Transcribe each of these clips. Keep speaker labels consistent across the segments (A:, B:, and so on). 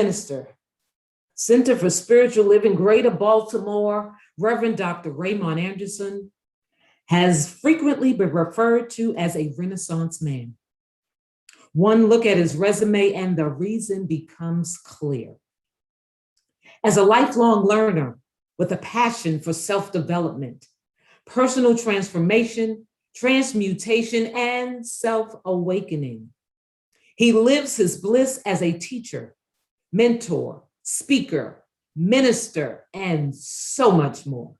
A: minister, Center for Spiritual Living, Greater Baltimore, Reverend Dr. Raymont Anderson, has frequently been referred to as a Renaissance man. One look at his resume and the reason becomes clear. As a lifelong learner with a passion for self-development, personal transformation, transmutation, and self-awakening, he lives his bliss as a teacher, mentor, speaker, minister, and so much more.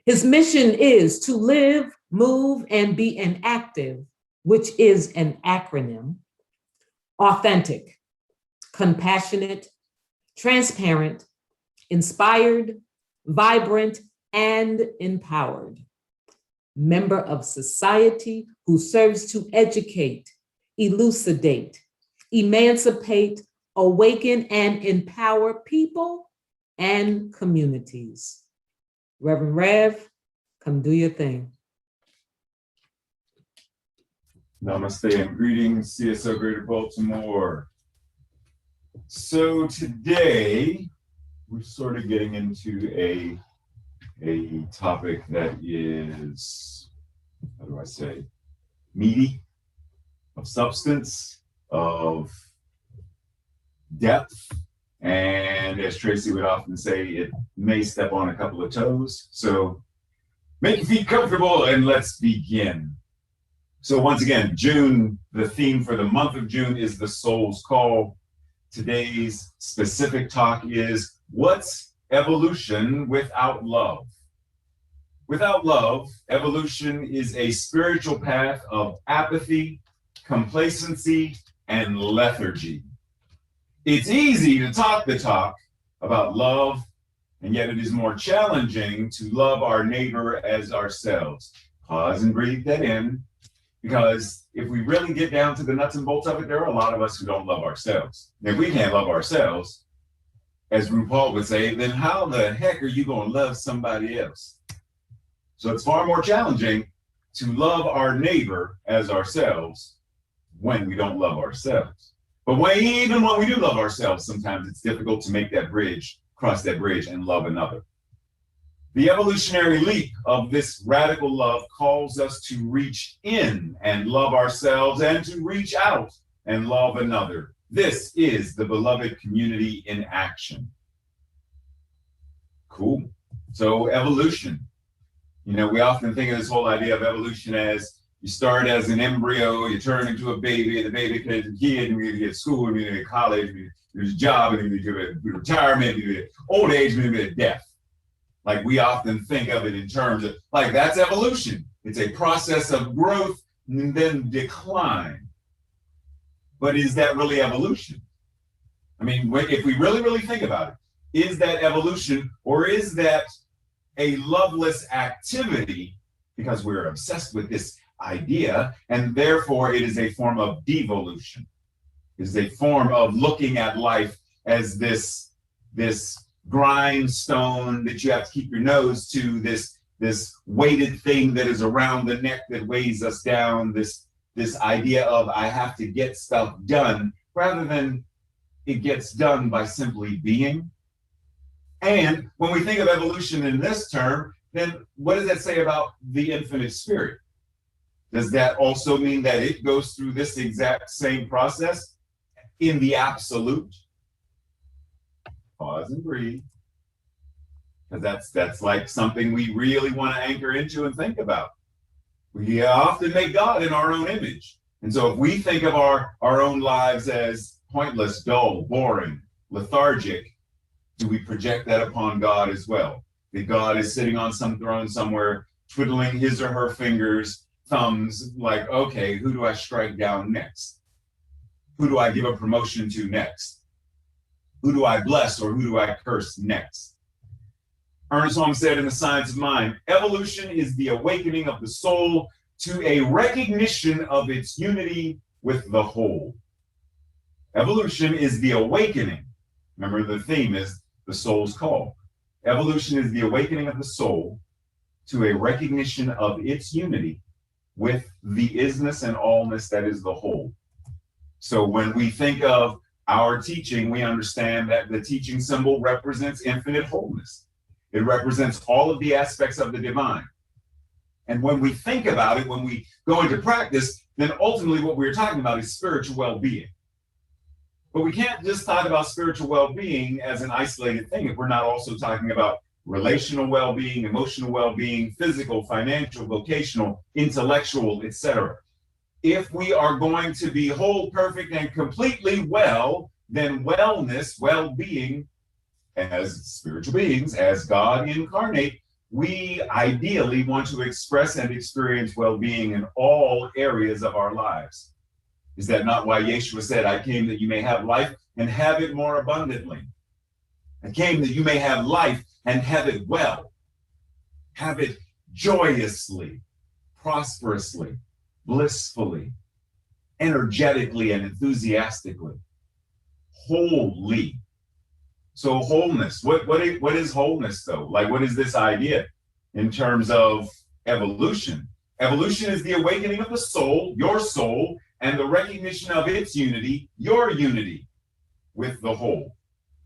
A: His mission is to live, move, and be an active, which is an acronym, authentic, compassionate, transparent, inspired, vibrant, and empowered member of society who serves to educate, elucidate, emancipate, awaken, and empower people and communities. Reverend Rev, come do your thing.
B: Namaste and greetings, CSO Greater Baltimore. So today, we're sort of getting into a topic that is, how do I say, meaty, of substance, of depth, and as Tracy would often say, it may step on a couple of toes. So make your feet comfortable and let's begin. So once again, June, the theme for the month of June is the soul's call. Today's specific talk is, what's evolution without love? Without love, evolution is a spiritual path of apathy, complacency, and lethargy. It's easy to talk the talk about love, and yet it is more challenging to love our neighbor as ourselves. Pause and breathe that in, because if we really get down to the nuts and bolts of it, there are a lot of us who don't love ourselves. And if we can't love ourselves, as RuPaul would say, then how the heck are you going to love somebody else? So it's far more challenging to love our neighbor as ourselves when we don't love ourselves. But even when we do love ourselves, sometimes it's difficult to make that bridge, cross that bridge, and love another. The evolutionary leap of this radical love calls us to reach in and love ourselves and to reach out and love another. This is the beloved community in action. Cool. So evolution. You know, we often think of this whole idea of evolution as you start as an embryo, you turn into a baby, and the baby becomes a kid, and you get school, and you get college, and there's a job, and you get retirement, and you get old age, and you get death. Like we often think of it in terms of, like, that's evolution. It's a process of growth and then decline. But is that really evolution? I mean, if we really, really think about it, is that evolution, or is that a loveless activity because we're obsessed with this idea, and therefore it is a form of devolution? It is a form of looking at life as this grindstone that you have to keep your nose to, this weighted thing that is around the neck that weighs us down, this idea of I have to get stuff done, rather than it gets done by simply being. And when we think of evolution in this term, then what does that say about the infinite spirit? Does that also mean that it goes through this exact same process in the absolute? Pause and breathe. Because that's like something we really want to anchor into and think about. We often make God in our own image. And so if we think of our own lives as pointless, dull, boring, lethargic, do we project that upon God as well? That God is sitting on some throne somewhere, twiddling his or her fingers, thumbs, like, okay, who do I strike down next? Who do I give a promotion to next? Who do I bless or who do I curse next? Ernest Holmes said in The Science of Mind, evolution is the awakening of the soul to a recognition of its unity with the whole. Evolution is the awakening. Remember, the theme is the soul's call. Evolution is the awakening of the soul to a recognition of its unity with the isness and allness that is the whole. So when we think of our teaching, we understand that the teaching symbol represents infinite wholeness. It represents all of the aspects of the divine. And when we think about it, when we go into practice, then ultimately what we're talking about is spiritual well-being. But we can't just talk about spiritual well-being as an isolated thing if we're not also talking about relational well-being, emotional well-being, physical, financial, vocational, intellectual, etc. If we are going to be whole, perfect, and completely well, then wellness, well-being, as spiritual beings, as God incarnate, we ideally want to express and experience well-being in all areas of our lives. Is that not why Yeshua said, I came that you may have life and have it more abundantly? I came that you may have life and have it well. Have it joyously, prosperously, blissfully, energetically, and enthusiastically. Wholly. So wholeness, what is wholeness though? Like, what is this idea in terms of evolution? Evolution is the awakening of the soul, your soul, and the recognition of its unity, your unity with the whole.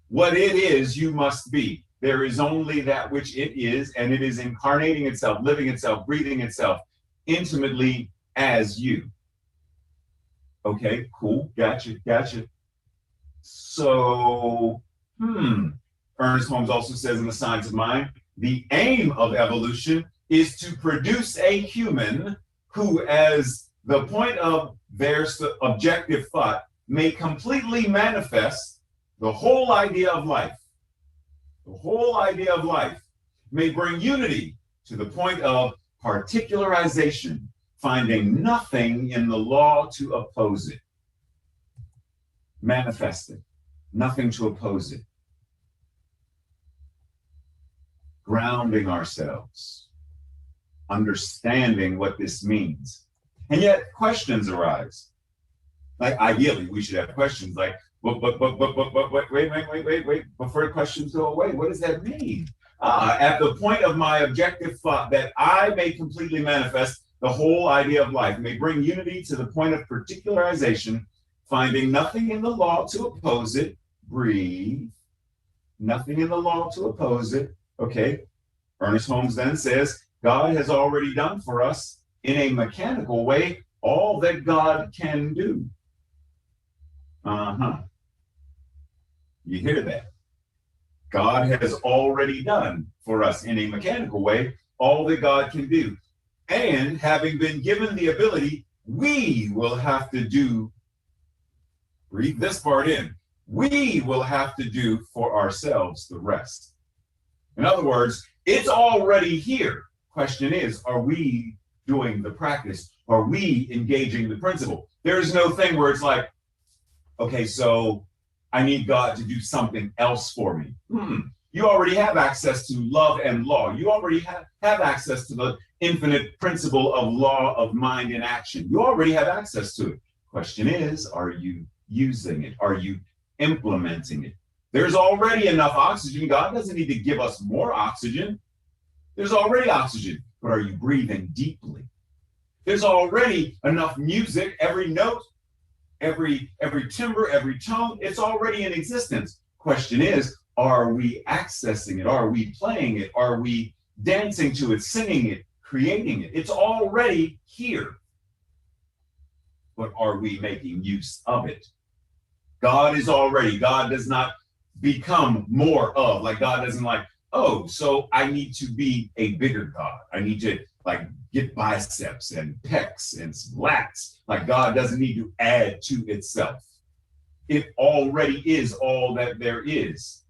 B: What it is, you must be. There is only that which it is, and it is incarnating itself, living itself, breathing itself intimately as you. Okay, cool, gotcha. So, Ernest Holmes also says in The Science of Mind, the aim of evolution is to produce a human who, as the point of their objective thought, may completely manifest the whole idea of life. The whole idea of life may bring unity to the point of particularization, finding nothing in the law to oppose it. Manifested, nothing to oppose it. Grounding ourselves, understanding what this means. And yet questions arise. Like, ideally, we should have questions like, wait, before questions go away, what does that mean? At the point of my objective thought that I may completely manifest the whole idea of life, may bring unity to the point of particularization, finding nothing in the law to oppose it, breathe, nothing in the law to oppose it. Okay, Ernest Holmes then says, God has already done for us in a mechanical way all that God can do. You hear that? God has already done for us in a mechanical way all that God can do. And having been given the ability, we will have to do, read this part in, we will have to do for ourselves the rest. In other words, it's already here. Question is, are we doing the practice? Are we engaging the principle? There is no thing where it's like, okay, so I need God to do something else for me. You already have access to love and law. You already have access to the infinite principle of law of mind in action. You already have access to it. Question is, are you using it? Are you implementing it? There's already enough oxygen. God doesn't need to give us more oxygen. There's already oxygen, but are you breathing deeply? There's already enough music, every note, every timbre, every tone, it's already in existence. Question is, are we accessing it? Are we playing it? Are we dancing to it, singing it, creating it? It's already here. But are we making use of it? God is already, God does not become more of, like God doesn't like, oh, so I need to be a bigger God. I need to like get biceps and pecs and lats. Like God doesn't need to add to itself. It already is all that there is,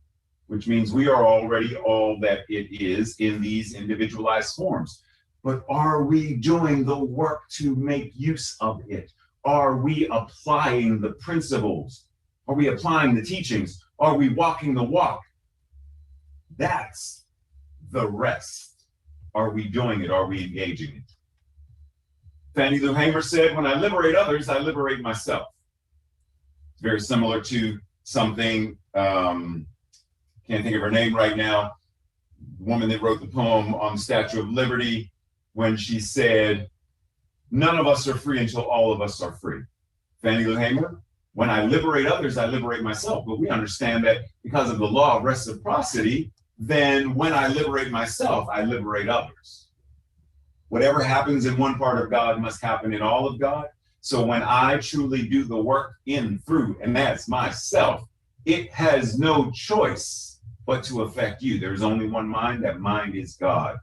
B: which means we are already all that it is in these individualized forms. But are we doing the work to make use of it? Are we applying the principles? Are we applying the teachings? Are we walking the walk? That's the rest. Are we doing it? Are we engaging it? Fannie Lou Hamer said, when I liberate others, I liberate myself. It's very similar to something, can't think of her name right now, the woman that wrote the poem on the Statue of Liberty, when she said, none of us are free until all of us are free. Fannie Lou Hamer, When I liberate others, I liberate myself. But we understand that because of the law of reciprocity, then when I liberate myself, I liberate others. Whatever happens in one part of God must happen in all of God. So when I truly do the work in, through, and that's myself, it has no choice but to affect you. There's only one mind. That mind is God.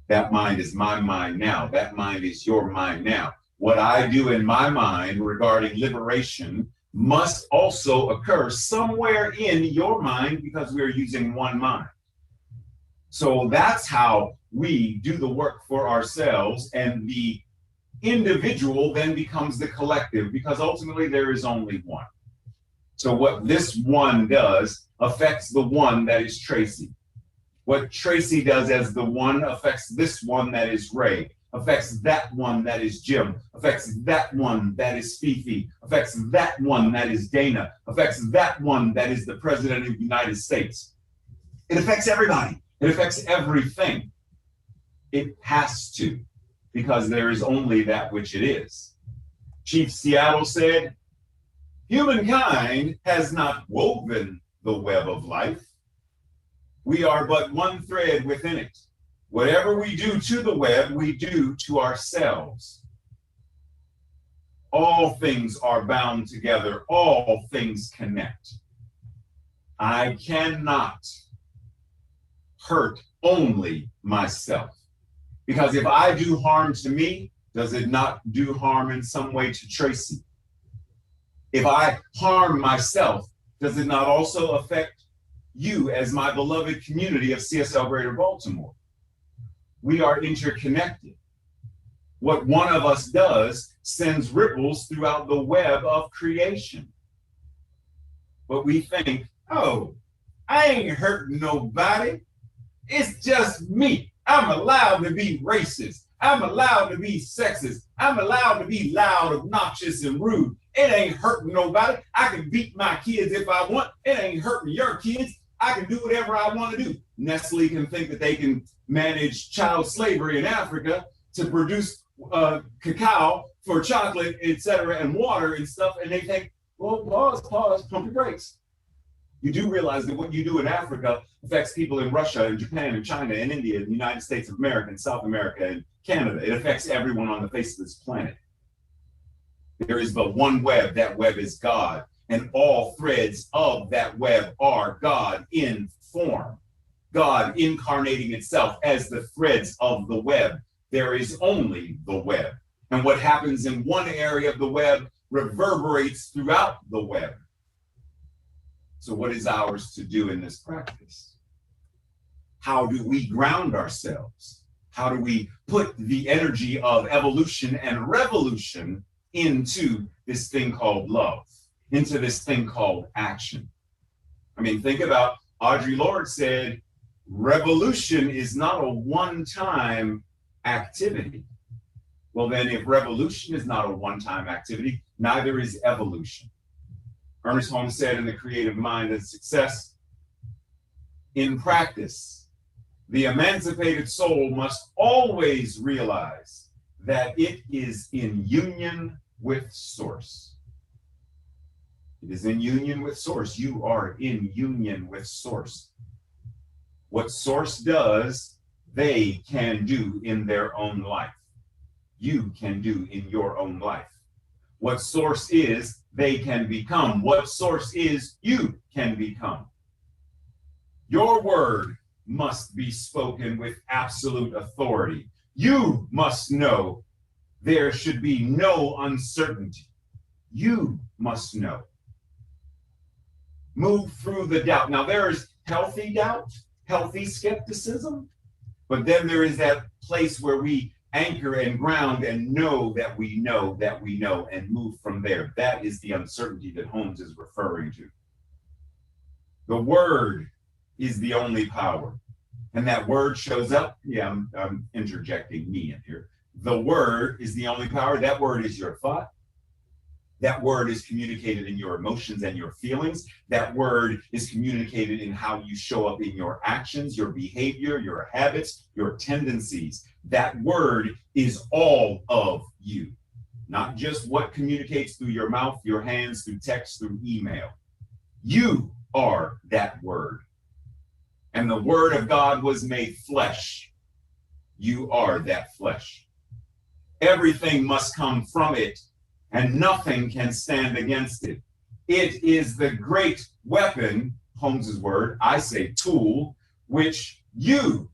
B: That mind is my mind now. That mind is your mind now. What I do in my mind regarding liberation must also occur somewhere in your mind because we're using one mind. So that's how we do the work for ourselves, and the individual then becomes the collective, because ultimately there is only one. So what this one does affects the one that is Tracy. What Tracy does as the one affects this one that is Ray, affects that one that is Jim, affects that one that is Fifi, affects that one that is Dana, affects that one that is the President of the United States. It affects everybody. It affects everything. It has to, because there is only that which it is. Chief Seattle said, "Humankind has not woven the web of life. We are but one thread within it. Whatever we do to the web, we do to ourselves. All things are bound together. All things connect. I cannot hurt only myself. Because if I do harm to me, does it not do harm in some way to Tracy? If I harm myself, does it not also affect you as my beloved community of CSL Greater Baltimore? We are interconnected. What one of us does sends ripples throughout the web of creation. But we think, oh, I ain't hurting nobody. It's just me. I'm allowed to be racist. I'm allowed to be sexist. I'm allowed to be loud, obnoxious, and rude. It ain't hurting nobody. I can beat my kids if I want. It ain't hurting your kids. I can do whatever I want to do. Nestle can think that they can manage child slavery in Africa to produce cacao for chocolate, etc., and water and stuff. And they think, well, pause, pump your brakes. You do realize that what you do in Africa affects people in Russia and Japan and China and India and the United States of America and South America and Canada. It affects everyone on the face of this planet. There is but one web. That web is God. And all threads of that web are God in form. God incarnating itself as the threads of the web. There is only the web. And what happens in one area of the web reverberates throughout the web. So what is ours to do in this practice? How do we ground ourselves? How do we put the energy of evolution and revolution into this thing called love, into this thing called action? I mean, think about, Audre Lorde said, revolution is not a one-time activity. Well, then if revolution is not a one-time activity, neither is evolution. Ernest Holmes said in The Creative Mind and Success, in practice, the emancipated soul must always realize that it is in union with Source. It is in union with Source. You are in union with Source. What Source does, they can do in their own life. You can do in your own life. What Source is, they can become. What Source is, you can become. Your word must be spoken with absolute authority. You must know there should be no uncertainty. You must know. Move through the doubt. Now, there is healthy doubt, healthy skepticism, but then there is that place where we anchor and ground and know that we know that we know and move from there. That is the uncertainty that Holmes is referring to. The word is the only power. And that word shows up. Yeah, I'm interjecting me in here. The word is the only power. That word is your thought. That word is communicated in your emotions and your feelings. That word is communicated in how you show up in your actions, your behavior, your habits, your tendencies. That word is all of you. not just what communicates through your mouth, your hands, through text, through email. You are that word. And the word of God was made flesh. You are that flesh. Everything must come from it, and nothing can stand against it. It is the great weapon, Holmes's word, I say tool, which you,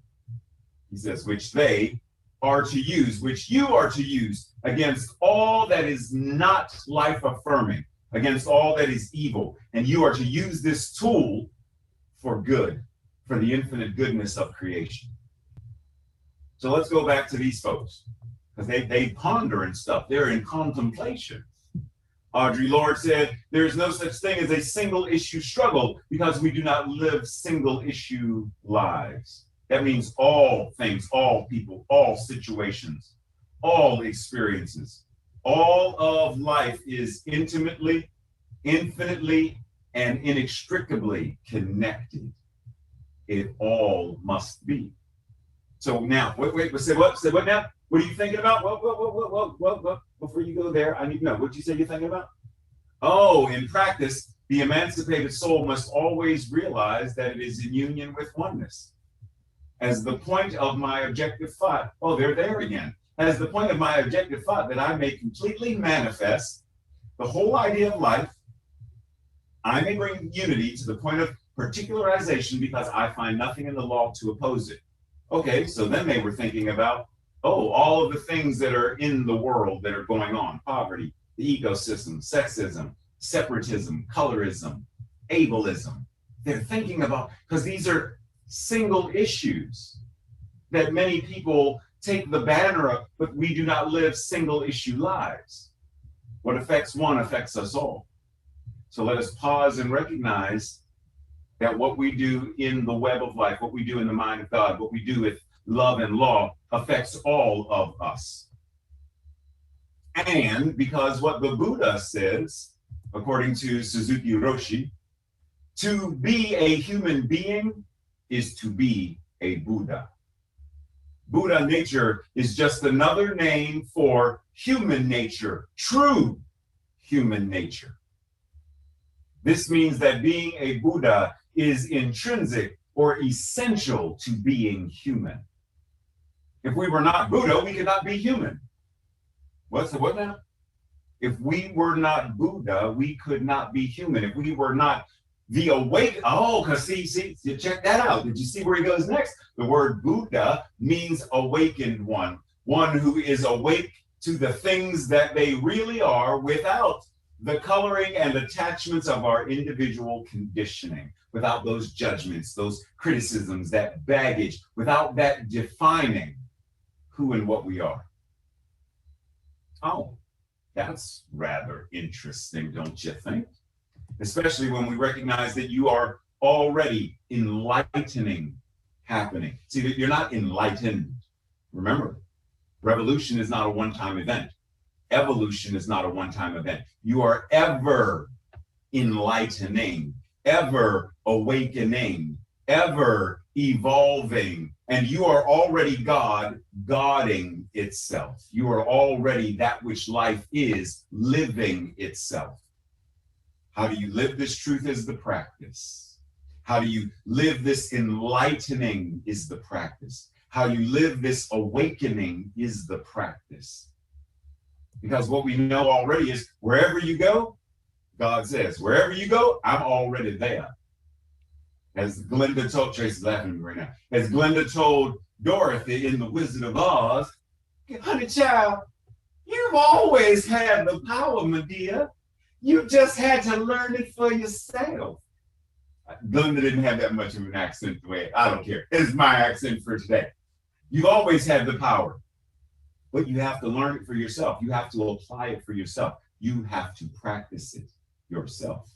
B: he says, which they are to use, which you are to use against all that is not life affirming, against all that is evil. And you are to use this tool for good, for the infinite goodness of creation. So let's go back to these folks, because they ponder and stuff. They're in contemplation. Audre Lorde said, there is no such thing as a single issue struggle because we do not live single issue lives. That means all things, all people, all situations, all experiences, all of life is intimately, infinitely, and inextricably connected. It all must be. So now, wait, say what now? What are you thinking about? What? Before you go there, I need to know. What did you say you're thinking about? Oh, in practice, the emancipated soul must always realize that it is in union with oneness. As the point of my objective thought, oh, they're there again. As the point of my objective thought that I may completely manifest the whole idea of life, I may bring unity to the point of particularization because I find nothing in the law to oppose it. Okay, so then they were thinking about, oh, all of the things that are in the world that are going on, poverty, the ecosystem, sexism, separatism, colorism, ableism. They're thinking about, because these are single issues that many people take the banner of, but we do not live single issue lives. What affects one affects us all. So let us pause and recognize that what we do in the web of life, what we do in the mind of God, what we do with love and law affects all of us. And because what the Buddha says, according to Suzuki Roshi, to be a human being is to be a Buddha. Buddha nature is just another name for human nature, true human nature. This means that being a Buddha is intrinsic or essential to being human. If we were not Buddha, we could not be human. What now? If we were not Buddha, we could not be human. If we were not the awake, because see, check that out. Did you see where he goes next? The word Buddha means awakened one who is awake to the things that they really are without the coloring and attachments of our individual conditioning, without those judgments, those criticisms, that baggage, without that defining who and what we are. Oh, that's rather interesting, don't you think? Especially when we recognize that you are already enlightening happening. See, that you're not enlightened. Remember, revolution is not a one-time event. Evolution is not a one-time event. You are ever enlightening, ever awakening, ever evolving, and you are already God, godding itself. You are already that which life is, living itself. How do you live this truth is the practice. How do you live this enlightening is the practice. How you live this awakening is the practice. Because what we know already is wherever you go, God says, wherever you go, I'm already there. As Glenda told, Tracy's laughing at me right now, as Glenda told Dorothy in The Wizard of Oz, honey child, you've always had the power, my dear. You just had to learn it for yourself. Glenda didn't have that much of an accent the way, I don't care. It's my accent for today. You've always had the power, but you have to learn it for yourself. You have to apply it for yourself. You have to practice it yourself.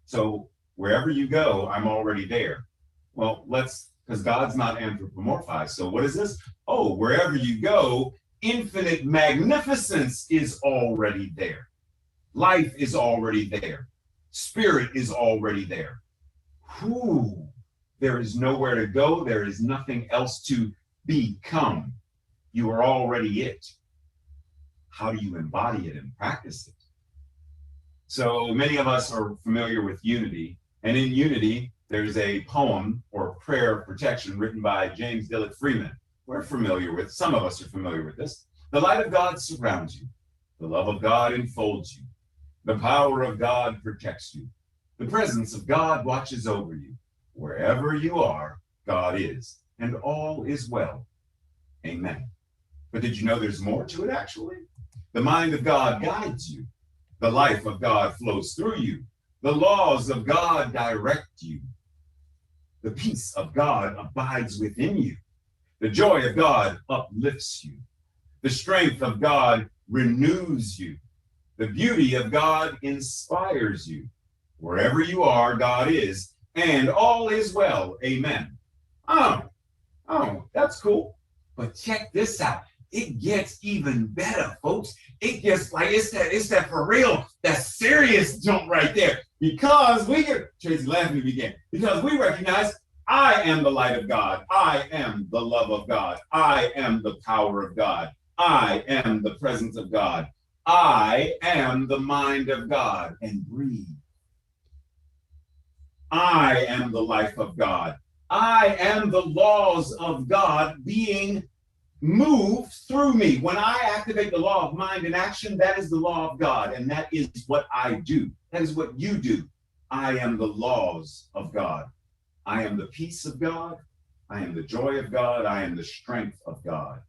B: So wherever you go, I'm already there. Well, because God's not anthropomorphized. So what is this? Oh, wherever you go, infinite magnificence is already there. Life is already there. Spirit is already there. Whew. There is nowhere to go. There is nothing else to become. You are already it. how do you embody it and practice it? So many of us are familiar with unity, and in unity, there's a poem or prayer of protection written by James Dillard Freeman. We're familiar with, some of us are familiar with this. The light of God surrounds you. The love of God enfolds you. The power of God protects you. The presence of God watches over you. Wherever you are, God is, and all is well. Amen. But did you know there's more to it, actually? The mind of God guides you. The life of God flows through you. The laws of God direct you. The peace of God abides within you. The joy of God uplifts you. The strength of God renews you. The beauty of God inspires you. Wherever you are, God is, and all is well. Amen. Oh, that's cool. But check this out. It gets even better, folks. It gets like it's that for real, that serious jump right there. Because we get Tracy laughing to begin. Because we recognize I am the light of God. I am the love of God. I am the power of God. I am the presence of God. I am the mind of God. And breathe. I am the life of God. I am the laws of God being moved through me. When I activate the law of mind and action, that is the law of God, and that is what I do. That is what you do. I am the laws of God. I am the peace of God. I am the joy of God. I am the strength of God.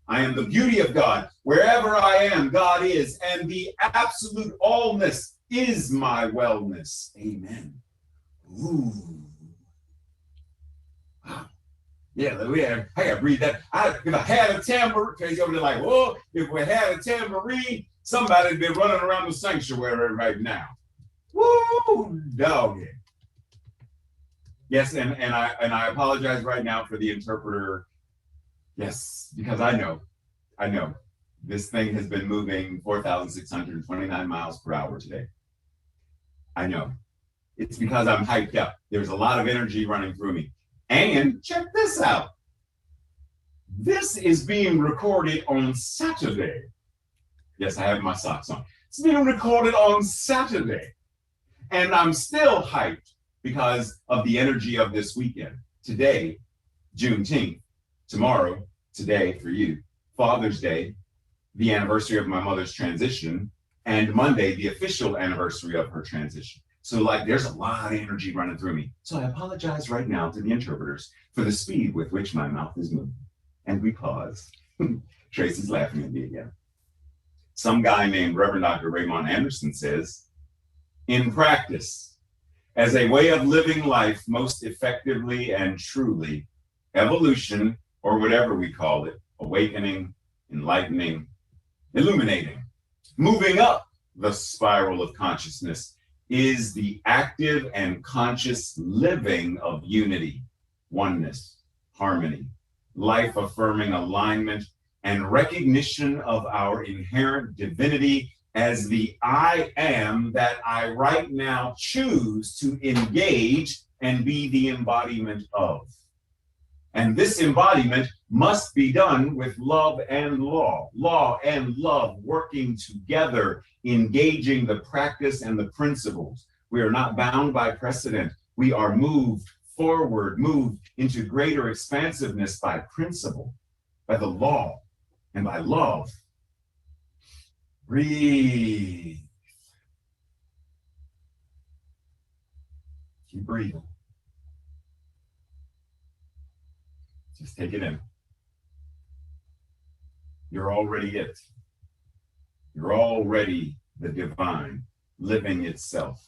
B: I am the beauty of God. Wherever I am, God is, and the absolute allness is my wellness. Amen. Ooh. Wow. Yeah, I gotta breathe that. If I had a tambourine, Tracy over there like, whoa, if we had a tambourine, somebody'd be running around the sanctuary right now. Woo, doggy. Yes, and I apologize right now for the interpreter. Yes, because I know this thing has been moving 4,629 miles per hour today. I know. It's because I'm hyped up. There's a lot of energy running through me. And check this out. This is being recorded on Saturday. Yes, I have my socks on. It's being recorded on Saturday. And I'm still hyped because of the energy of this weekend. Today, Juneteenth. Tomorrow, today for you, Father's Day, the anniversary of my mother's transition, and Monday, the official anniversary of her transition. So like there's a lot of energy running through me. So I apologize right now to the interpreters for the speed with which my mouth is moving. And we pause. Tracy's laughing at me again. Some guy named Reverend Dr. Raymont Anderson says, in practice, as a way of living life most effectively and truly, evolution, or whatever we call it, awakening, enlightening, illuminating, moving up the spiral of consciousness is the active and conscious living of unity, oneness, harmony, life-affirming alignment, and recognition of our inherent divinity as the I am that I right now choose to engage and be the embodiment of. And this embodiment must be done with love and law and love working together, engaging the practice and the principles. We are not bound by precedent. We are moved forward, moved into greater expansiveness by principle, by the law, and by love. Breathe. Keep breathing. Just take it in. You're already it. You're already the divine living itself.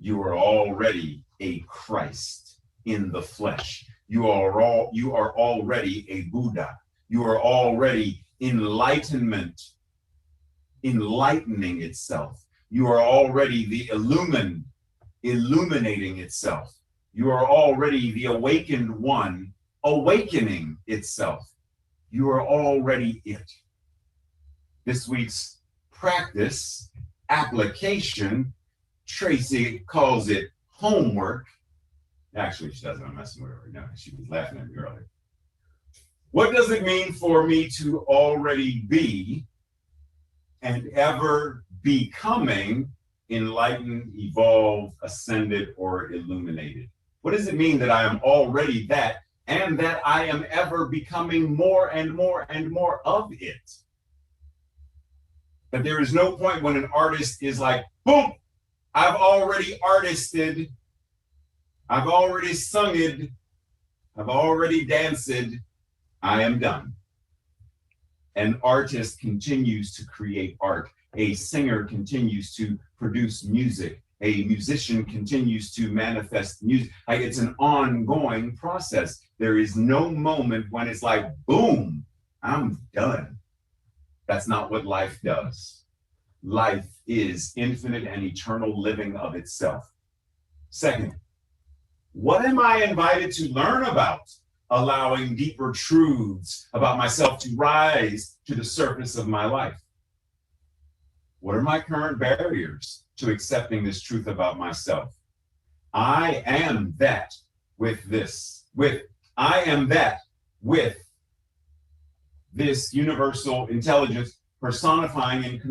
B: You are already a Christ in the flesh. You are already a Buddha. You are already enlightenment, enlightening itself. You are already the illuminating itself. You are already the awakened one, awakening itself. You are already it. This week's practice, application, Tracy calls it homework. Actually, she doesn't. I'm messing with her right now. She was laughing at me earlier. What does it mean for me to already be and ever becoming enlightened, evolved, ascended, or illuminated. What does it mean that I am already that and that I am ever becoming more and more and more of it? That there is no point when an artist is like, boom, I've already artisted, I've already sung it, I've already danced, I am done. An artist continues to create art. A singer continues to produce music. A musician continues to manifest music. Like, it's an ongoing process. There is no moment when it's like, boom, I'm done. That's not what life does. Life is infinite and eternal living of itself. Second, what am I invited to learn about? Allowing deeper truths about myself to rise to the surface of my life. What are my current barriers to accepting this truth about myself? I am that with this, I am that with this universal intelligence personifying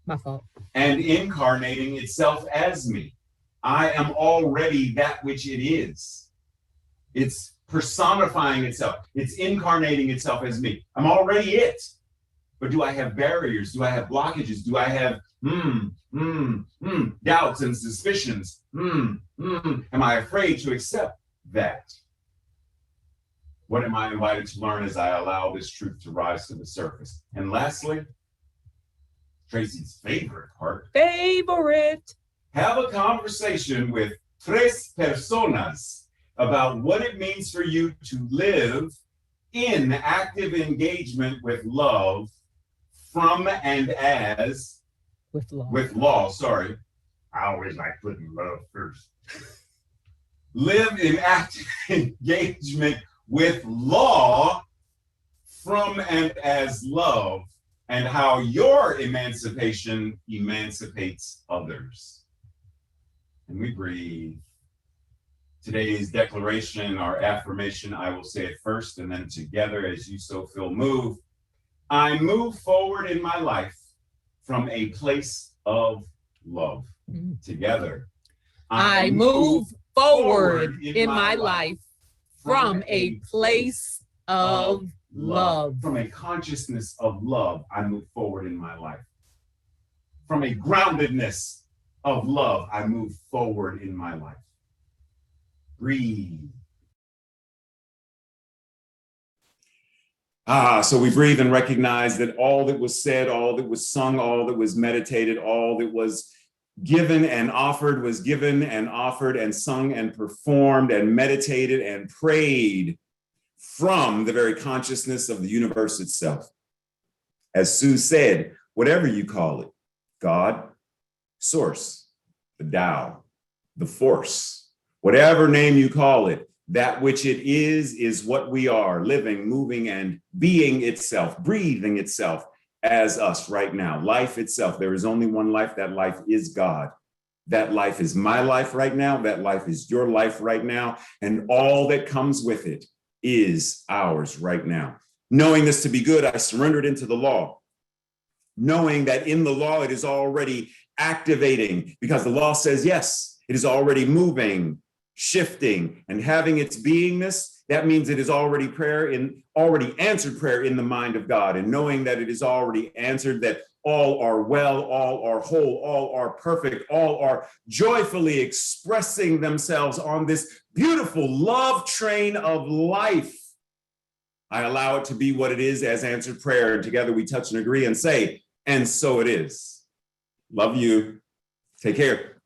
A: My fault.
B: and incarnating itself as me. I am already that which it is. It's personifying itself. It's incarnating itself as me. I'm already it. But do I have barriers? Do I have blockages? Do I have doubts and suspicions? Am I afraid to accept that? What am I invited to learn as I allow this truth to rise to the surface? And lastly, Tracy's favorite part. Have a conversation with tres personas about what it means for you to live in active engagement with love from and as with law, sorry. I always like putting love first. Live in active engagement with law from and as love, and how your emancipation emancipates others. And we breathe. Today's declaration, our affirmation, I will say it first and then together as you so feel moved. I move forward in my life from a place of love. Together.
A: I move forward in my life from a place of love.
B: From a consciousness of love, I move forward in my life. From a groundedness of love, I move forward in my life. Breathe. So we breathe and recognize that all that was said, all that was sung, all that was meditated, all that was given and offered was given and offered and sung and performed and meditated and prayed from the very consciousness of the universe itself. As Sue said, whatever you call it, God, source, the Tao, the force, whatever name you call it, that which it is what we are, living, moving, and being itself, breathing itself as us right now. Life itself, there is only one life, that life is God. That life is my life right now, that life is your life right now, and all that comes with it is ours right now. Knowing this to be good, I surrendered into the law. Knowing that in the law, it is already activating, because the law says, yes, it is already moving, shifting, and having its beingness. That means it is already already answered prayer in the mind of God. And knowing that it is already answered, that all are well, all are whole, all are perfect, all are joyfully expressing themselves on this beautiful love train of life. I allow it to be what it is as answered prayer. And together we touch and agree and say, and so it is. Love you. Take care.